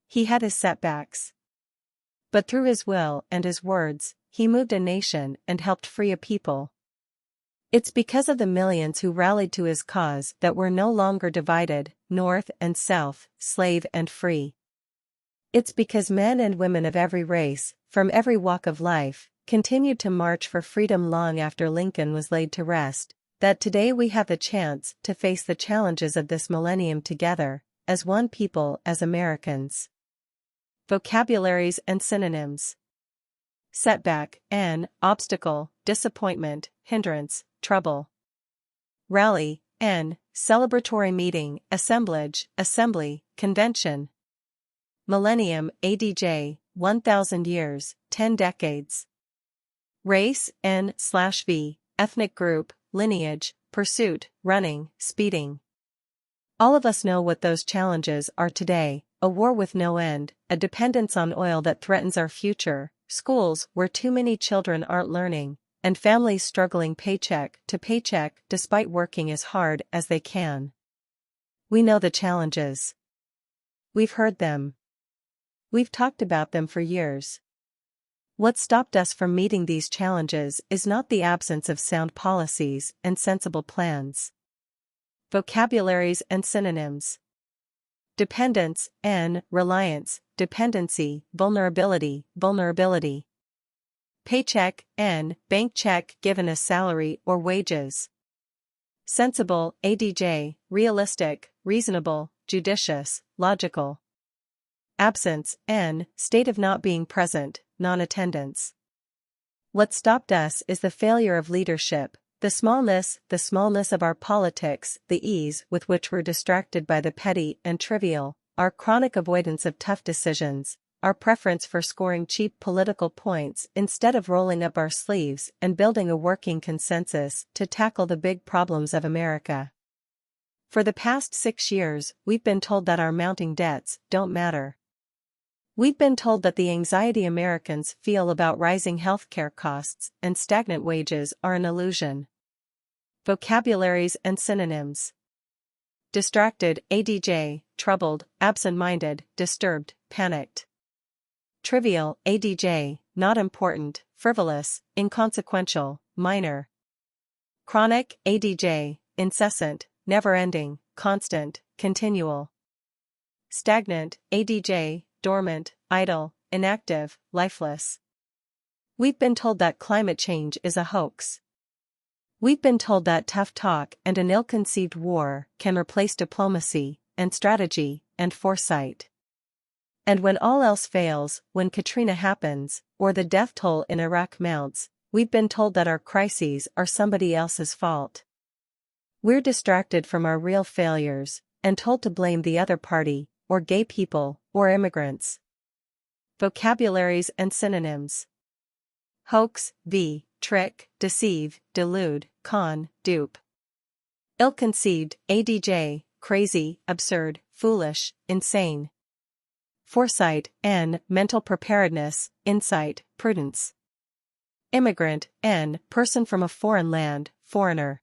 he had his setbacks. But through his will and his words, he moved a nation and helped free a people. It's because of the millions who rallied to his cause that we're no longer divided, north and south, slave and free. It's because men and women of every race, from every walk of life, continued to march for freedom long after Lincoln was laid to rest, that today we have the chance to face the challenges of this millennium together, as one people, as Americans. Vocabularies and synonyms. Setback, N, obstacle, disappointment, hindrance, trouble. Rally, N, celebratory meeting, assemblage, assembly, convention. Millennium, ADJ, 1,000 years, 10 decades. Race, N/V, ethnic group, lineage, pursuit, running, speeding. All of us know what those challenges are today: a war with no end, a dependence on oil that threatens our future, schools where too many children aren't learning, and families struggling paycheck to paycheck despite working as hard as they can. We know the challenges. We've heard them. We've talked about them for years. What stopped us from meeting these challenges is not the absence of sound policies and sensible plans. Vocabularies and synonyms. Dependence, N, reliance, dependency, vulnerability, vulnerability. Paycheck, N, bank check given as salary or wages. Sensible, ADJ, realistic, reasonable, judicious, logical. Absence, N, state of not being present, non-attendance. What stopped us is the failure of leadership, the smallness of our politics, the ease with which we're distracted by the petty and trivial, our chronic avoidance of tough decisions, our preference for scoring cheap political points instead of rolling up our sleeves and building a working consensus to tackle the big problems of America. For the past 6 years, we've been told that our mounting debts don't matter. We've been told that the anxiety Americans feel about rising healthcare costs and stagnant wages are an illusion. Vocabularies and synonyms. Distracted, ADJ, troubled, absent-minded, disturbed, panicked. Trivial, ADJ, not important, frivolous, inconsequential, minor. Chronic, ADJ, incessant, never-ending, constant, continual. Stagnant, ADJ, dormant, idle, inactive, lifeless. We've been told that climate change is a hoax. We've been told that tough talk and an ill-conceived war can replace diplomacy, and strategy, and foresight. And when all else fails, when Katrina happens, or the death toll in Iraq mounts, we've been told that our crises are somebody else's fault. We're distracted from our real failures, and told to blame the other party, or gay people, or immigrants. Vocabularies and synonyms. Hoax, V, trick, deceive, delude, con, dupe. Ill-conceived, ADJ, crazy, absurd, foolish, insane. Foresight, N, mental preparedness, insight, prudence. Immigrant, N, person from a foreign land, foreigner.